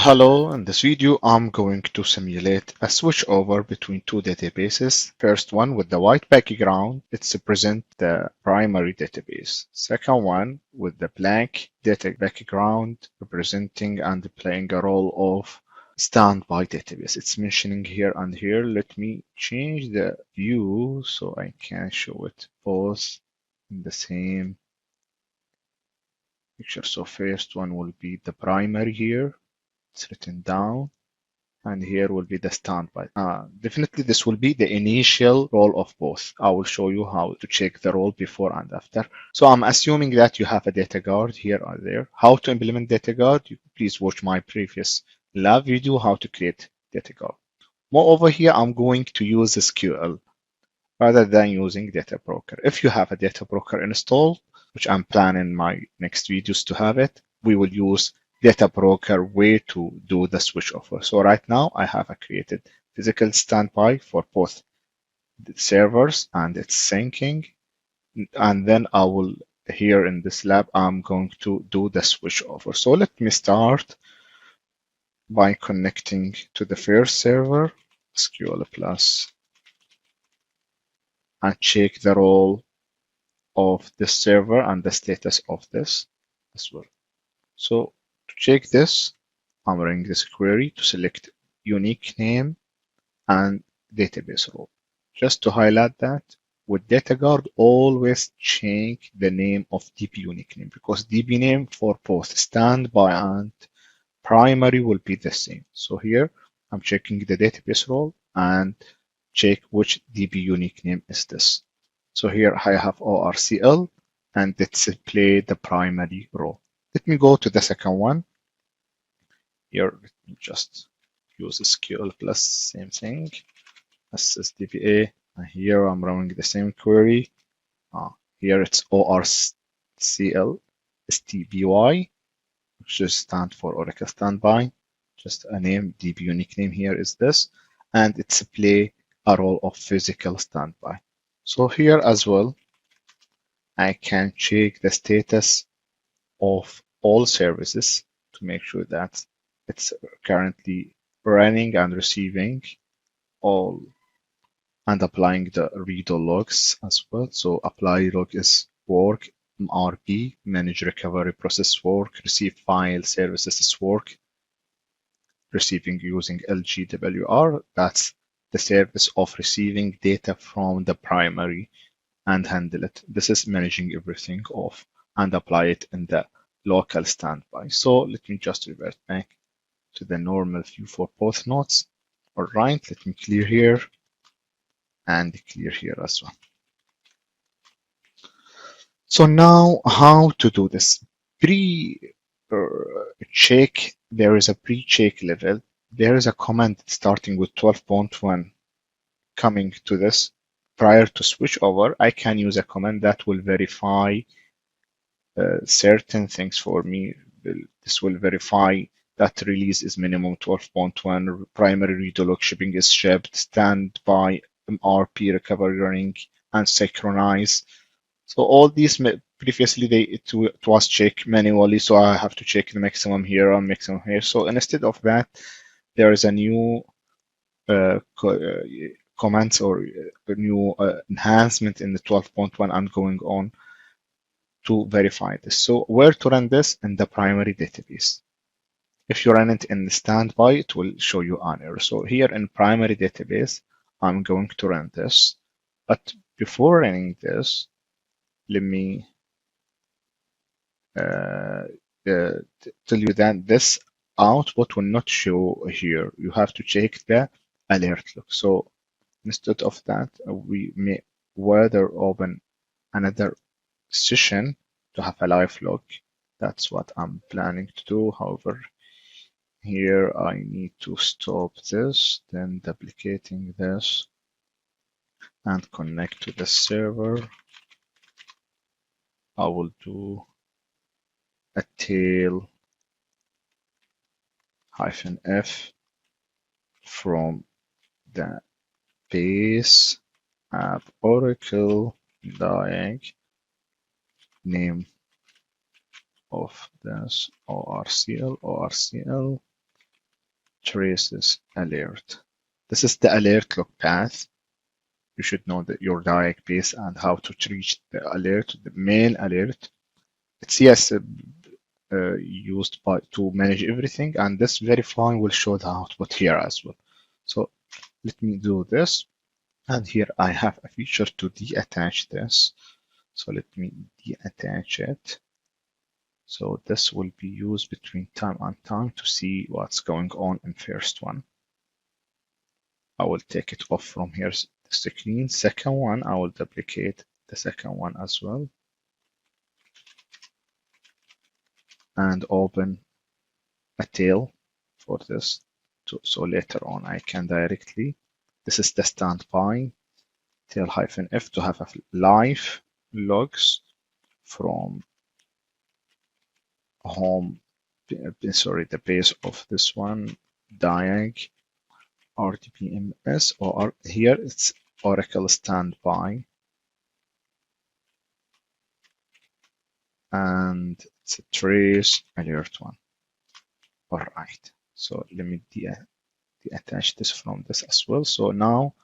Hello, in this video I'm going to simulate a switchover between two databases. First one with the white background, it's to present the primary database. Second one with the black data background representing and playing a role of standby database. It's mentioning here and here. Let me change the view so I can show it both in the same picture. So first one will be the primary here. It's written down. And here will be the standby. Definitely this will be the initial role of both. I will show you how to check the role before and after. So I'm assuming that you have a data guard here or there. How to implement data guard? Please watch my previous lab video how to create data guard. Moreover here, I'm going to use SQL rather than using data broker. If you have a data broker installed, which I'm planning my next videos to have it, we will use data broker way to do the switchover. So right now I have created physical standby for both the servers and it's syncing. And then I will, here in this lab, I'm going to do the switchover. So let me start by connecting to the first server, SQL Plus, and check the role of the server and the status of this as well. So to check this, I'm running this query to select unique name and database role. Just to highlight that, with DataGuard, always check the name of DB unique name because DB name for both standby and primary will be the same. So here I'm checking the database role and check which DB unique name is this. So here I have ORCL and it's play the primary role. Let me go to the second one. Here, let me just use SQL plus same thing, SSDBA. And here I'm running the same query. Here it's ORCL STBY, which just stands for Oracle Standby. Just a name, DB unique name here is this. And it's play a role of physical standby. So here as well, I can check the status of all services to make sure that it's currently running and receiving all and applying the redo logs as well. So apply log is work, MRP, manage recovery process work, receive file services is work, receiving using LGWR. That's the service of receiving data from the primary and handle it. This is managing everything off and apply it in the local standby. So let me just revert back to the normal view for both nodes. All right, let me clear here and clear here as well. So now how to do this? Pre-check, there is a pre-check level. There is a command starting with 12.1 coming to this. Prior to switchover, I can use a command that will verify certain things for me. This will verify that release is minimum 12.1, primary redo log shipping is shipped, standby MRP recovery running, and synchronize. So all these previously it was checked manually, so I have to check the maximum here and maximum here. So instead of that, there is a new comments or a new enhancement in the 12.1 and going on to verify this. So where to run this? In the primary database. If you run it in standby, it will show you an error. So here in primary database, I'm going to run this. But before running this, let me tell you that this output will not show here. You have to check the alert log. So instead of that, we may rather open another session to have a live log. That's what I'm planning to do. However, here I need to stop this, then duplicating this and connect to the server. I will do a tail -f from the base app Oracle diag name of this ORCL traces alert. This is the alert log path. You should know that your diag and how to reach the alert, the main alert. It's yes used to manage everything, and this verify will show the output here as well. So let me do this, and here I have a feature to deattach this. So let me deattach it. So this will be used between time and time to see what's going on in first one. I will take it off from here, the screen. Second one, I will duplicate the second one as well. And open a tail for this. So later on I can directly, this is the standby tail -f to have a live logs from home, sorry, the base of this one, diag, RDBMS, or here it's Oracle standby. And it's a trace alert one. All right, so let me deattach this from this as well. So now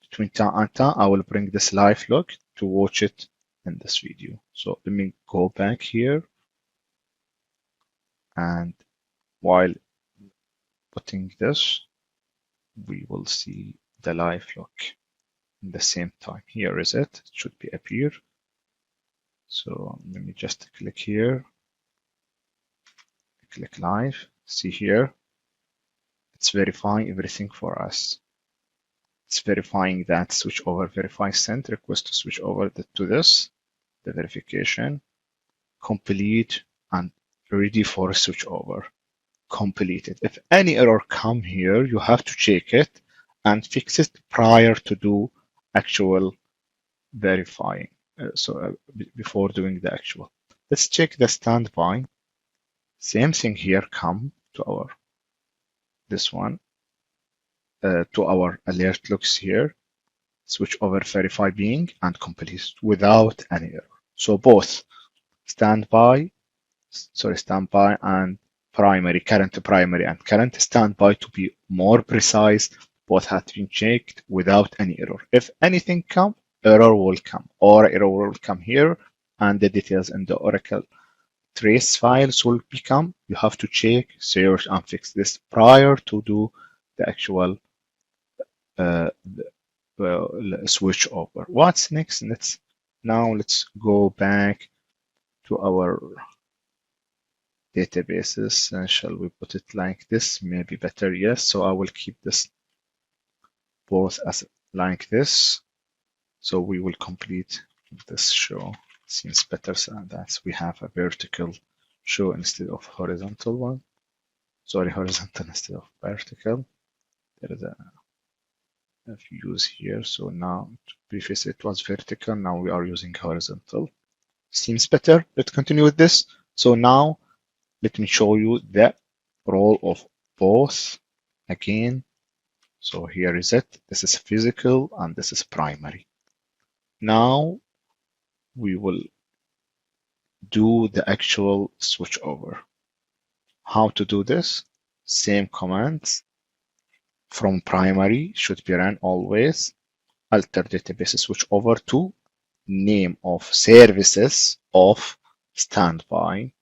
between time and time, I will bring this live log to watch it in this video. So let me go back here, and while putting this, we will see the live log in the same time. Here is it. It should be appear. So let me just click here, click live. See here, it's verifying everything for us. It's verifying that switchover verify sent request to switch over to this, the verification, complete and ready for switchover. Completed. If any error come here, you have to check it and fix it prior to do actual verifying. Before doing the actual. Let's check the standby. Same thing here, come to our this one, to our alert looks here, switch over verify being and complete without any error. So both standby and primary, current primary and current standby, to be more precise, both have been checked without any error. If anything come, error will come, or error will come here, and the details in the Oracle trace files will become. You have to check, search, and fix this prior to do the actual switch over. What's next? Let's go back to our databases, and shall we put it like this? Maybe better, yes. So I will keep this both as like this. So we will complete this show. Seems better so that we have a vertical show instead of horizontal one. Sorry, horizontal instead of vertical. There is a views here. So now previously it was vertical. Now we are using horizontal. Seems better. Let's continue with this. So now let me show you the role of both again. So here is it. This is physical and this is primary. Now we will do the actual switch over. How to do this? Same commands from primary should be run always. Alter database switch over to name of services of standby,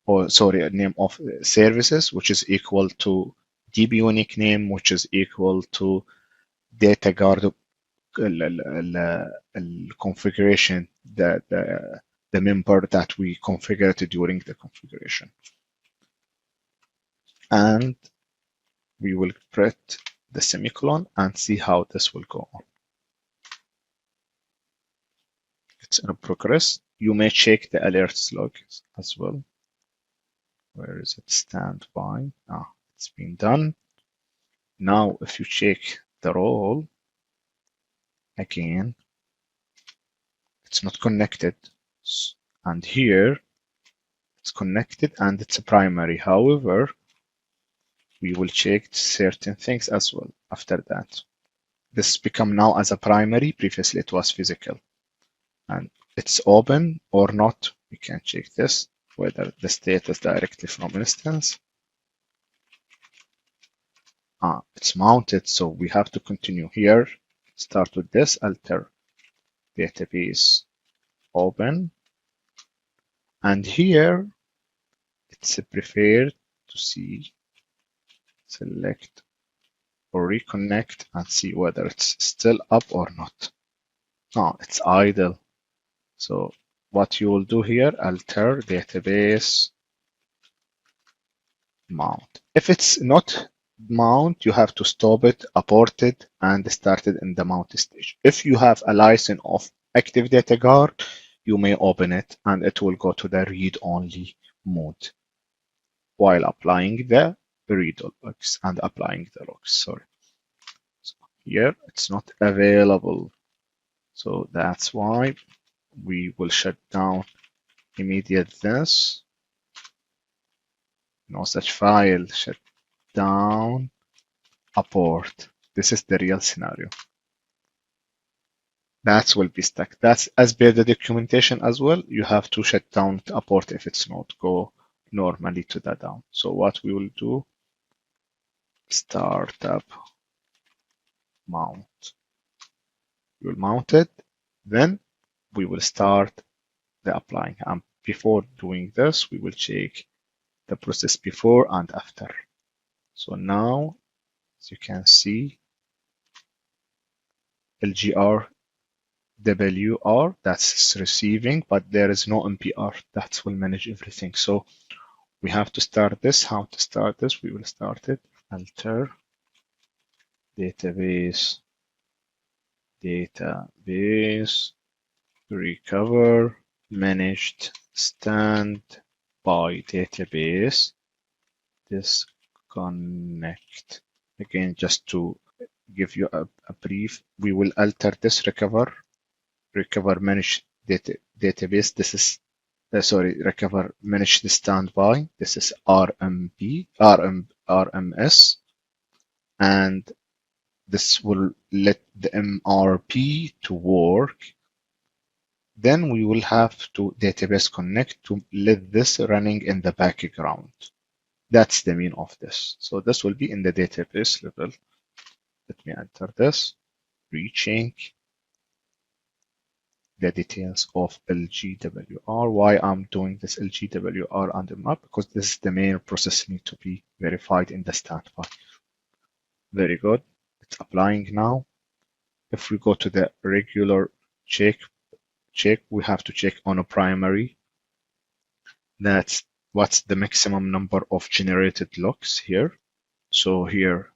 or sorry, name of services, which is equal to DB unique name, which is equal to data guard configuration, the member that we configured during the configuration. And we will press the semicolon and see how this will go on. It's in progress. You may check the alerts log as well. Where is it? Standby. It's been done. Now, if you check the role, again, it's not connected. And here, it's connected and it's a primary. However, we will check certain things as well after that. This become now as a primary. Previously, it was physical. And it's open or not. We can check this, whether the status directly from instance. It's mounted, so we have to continue here. Start with this, alter database, open, and here it's preferred to see, select or reconnect and see whether it's still up or not. No, it's idle. So what you will do here, alter database mount. If it's not mount, you have to stop it, abort it, and start it in the mount stage. If you have a license of Active Data Guard, you may open it and it will go to the read-only mode while applying the read logs and applying the logs. Sorry. So here it's not available. So that's why we will shut down immediate this. No such file. Shut down. Abort. This is the real scenario. That will be stuck. That's as per the documentation as well. You have to shut down abort if it's not go normally to the down. So what we will do, startup mount. We will mount it, then we will start the applying. And before doing this, we will check the process before and after. So now, as you can see, LGR WR, that's receiving, but there is no MPR. That will manage everything. So we have to start this. How to start this? We will start it. Alter database, recover, managed standby database, disconnect. Again, just to give you a brief, we will alter this recover manage database. This is recover manage the standby. This is RMS, and this will let the MRP to work. Then we will have to database connect to let this running in the background. That's the mean of this. So this will be in the database level. Let me enter this, recheck the details of LGWR. Why I'm doing this LGWR and map? Because this is the main process need to be verified in the standby. Very good. It's applying now. If we go to the regular check, we have to check on a primary. That's what's the maximum number of generated logs here. So here,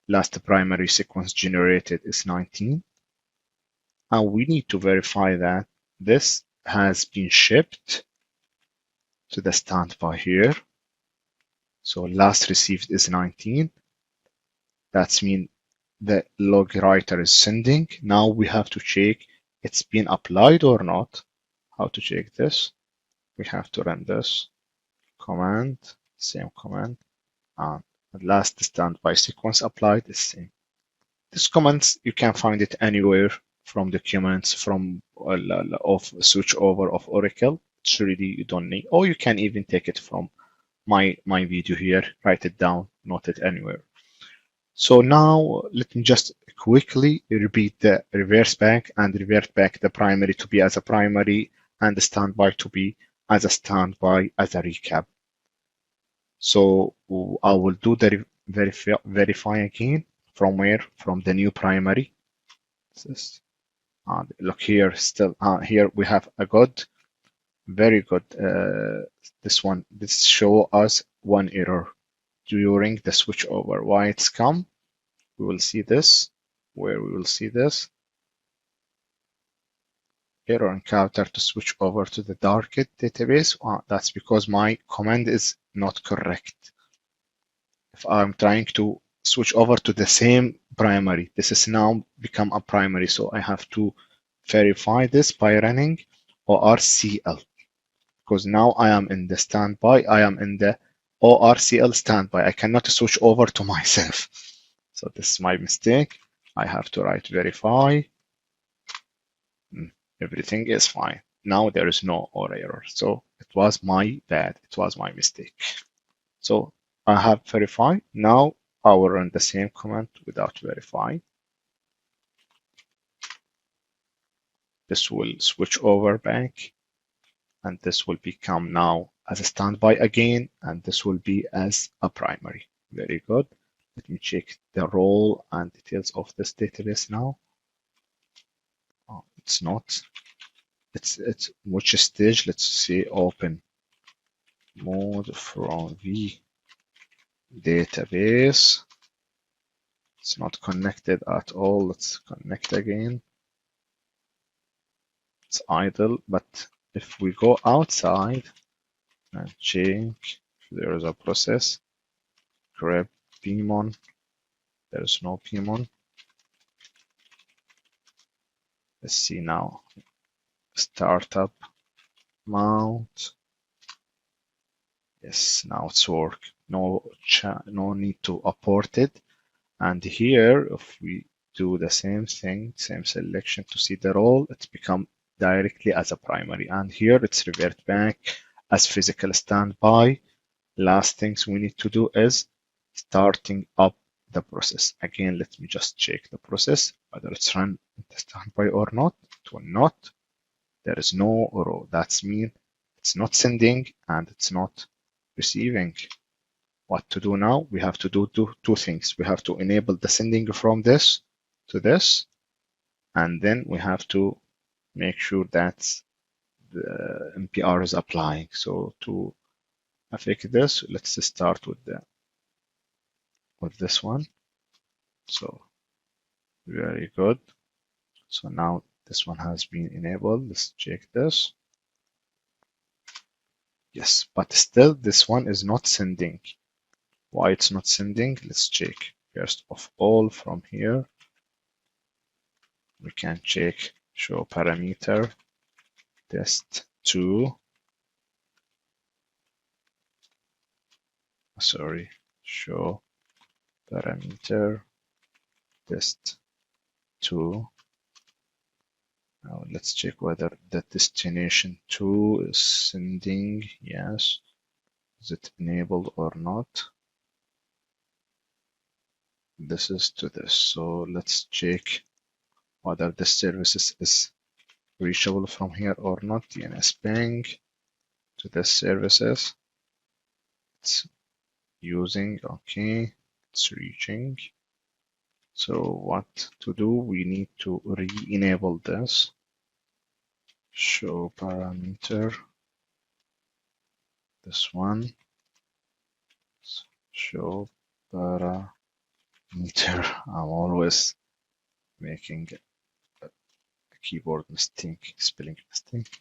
last primary sequence generated is 19. And we need to verify that this has been shipped to the standby here. So last received is 19. That's mean the log writer is sending. Now we have to check it's been applied or not. How to check this? We have to run this command, same command, and the last standby sequence applied is same. This commands, you can find it anywhere from documents from of switchover of Oracle. It's really, you don't need, or you can even take it from my video here, write it down, note it anywhere. So now let me just quickly repeat the reverse back and revert back the primary to be as a primary and the standby to be as a standby as a recap. So I will do the verify again from where? From the new primary. Look here, still here we have a good, very good. This show us one error during the switchover. Why it's come? We will see this. Where we will see this error encounter to switch over to the target database. That's because my command is not correct. If I'm trying to switch over to the same primary, this is now become a primary, so I have to verify this by running ORCL, because now I am in the standby, I am in the ORCL standby. I cannot switch over to myself. So this is my mistake. I have to write verify. Everything is fine. Now there is no error. So it was my bad. It was my mistake. So I have verified. Now I will run the same command without verifying. This will switch over back, and this will become now as a standby again, and this will be as a primary. Very good. Let me check the role and details of this database now. Oh, it's not. It's which stage? Let's see. Open mode from the database. It's not connected at all. Let's connect again. It's idle, but if we go outside and check if there is a process, grab Pimon, there is no Pimon. Let's see now. Startup mount. Yes, now it's work. No need to abort it. And here, if we do the same thing, same selection to see the role, it's become directly as a primary. And here it's revert back as physical standby. Last things we need to do is starting up the process. Again, let me just check the process, whether it's run in the standby or not. It will not. There is no row. That's mean it's not sending and it's not receiving. What to do now? We have to do two things. We have to enable the sending from this to this, and then we have to make sure that the MPR is applying. So to affect this, let's start with this one. So very good. So now this one has been enabled. Let's check this. Yes, but still this one is not sending. Why it's not sending? Let's check. First of all, from here, we can check show parameter test2. Sorry, show parameter test2. Now let's check whether the destination 2 is sending. Yes. Is it enabled or not? This is to this. So let's check whether the services is reachable from here or not. DNS ping to the services. It's using, okay, it's reaching. So what to do? We need to re-enable this. Show parameter. This one. Show parameter. I'm always making a keyboard mistake, spelling mistake.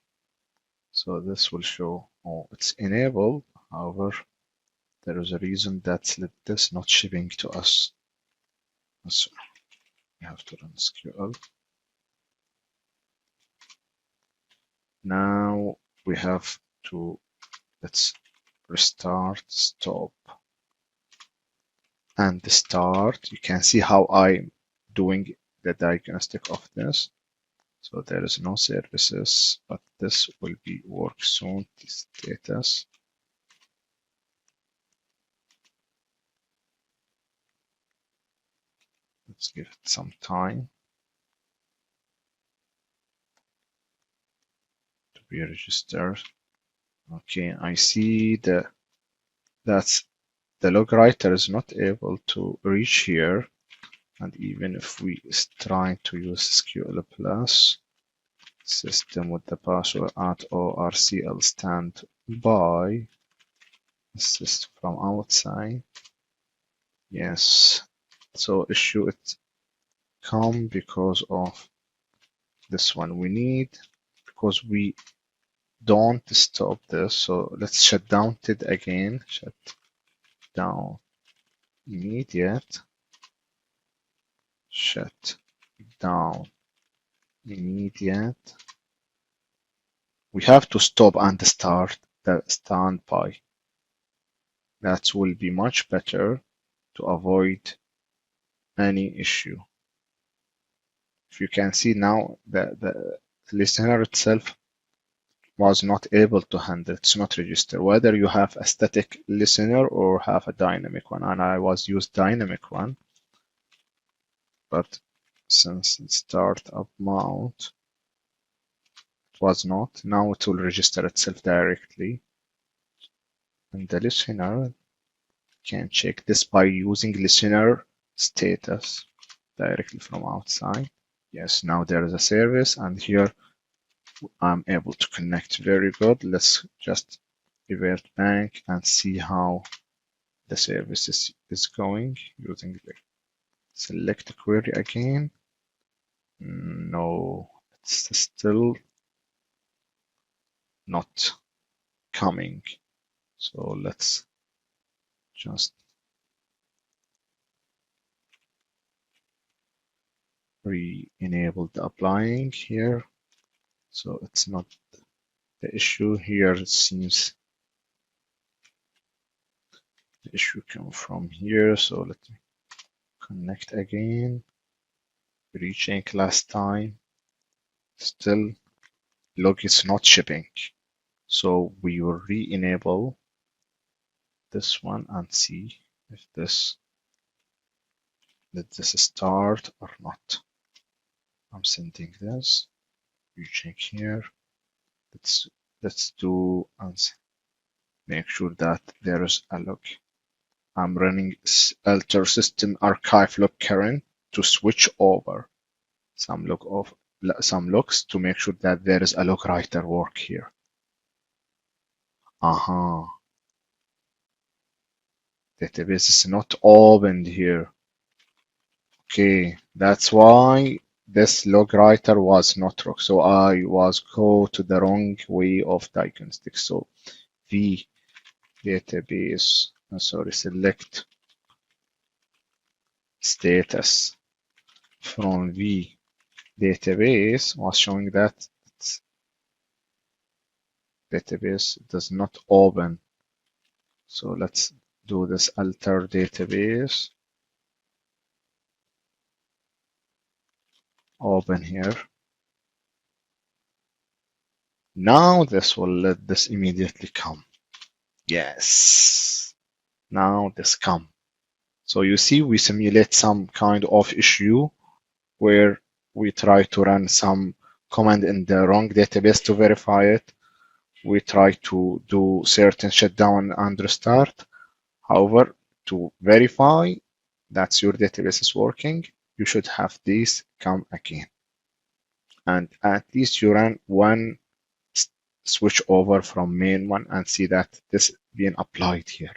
So this will show, oh, it's enabled. However, there is a reason that's this not shipping to us. So we have to run SQL. Now we have to, let's restart, stop, and start. You can see how I'm doing the diagnostic of this. So there is no services, but this will be work soon. Status. Let's give it some time to be registered. Okay, I see that's the log writer is not able to reach here. And even if we try to use SQL plus system with the password at ORCL standby, this is from outside. Yes, so issue it come because of this one. We need, because we don't stop this. So let's shut down it again. Shut down immediate. Shut down immediate. We have to stop and start the standby. That will be much better to avoid any issue. If you can see now, the listener itself was not able to handle. It's not register whether you have a static listener or have a dynamic one, and I was used dynamic one, but since it's startup mount it was not. Now it will register itself directly, and the listener can check this by using listener status directly from outside. Yes, now there is a service, and here I'm able to connect. Very good. Let's just revert back and see how the service is going using the select query again. No, it's still not coming. So let's just re-enable the applying here. So it's not the issue here. It seems the issue come from here. So let me connect again. Recheck last time. Still log is not shipping. So we will re-enable this one and see if did this start or not. I'm sending this. You check here. Let's do and make sure that there is a log. I'm running alter system archive log current to switch over some logs to make sure that there is a log writer work here. Database is not opened here. Okay, that's why this log writer was not wrong. So I was go to the wrong way of diagnostic. So v database, sorry, select status from v database was showing that database does not open. So let's do this alter database. Open here. Now this will let this immediately come. Yes. Now this come. So you see we simulate some kind of issue where we try to run some command in the wrong database to verify it. We try to do certain shutdown and restart. However, to verify that your database is working, you should have this come again. And at least you run one switch over from main one and see that this being applied here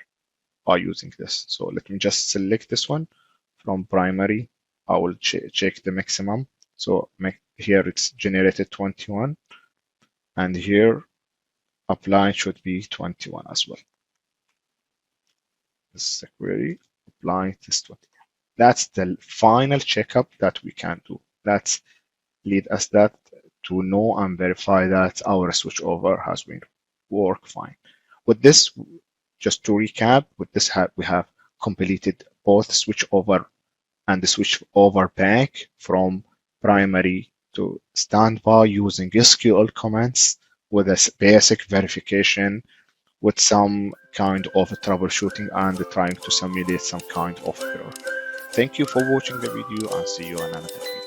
by using this. So let me just select this one from primary. I will check the maximum. So here it's generated 21, and here apply should be 21 as well. This is the query, apply this 21. That's the final checkup that we can do. That's lead us that to know and verify that our switchover has been work fine. With this, just to recap, with this we have completed both switchover and the switchover back from primary to standby using SQL commands with a basic verification with some kind of troubleshooting and trying to simulate some kind of error. Thank you for watching the video and see you in another video.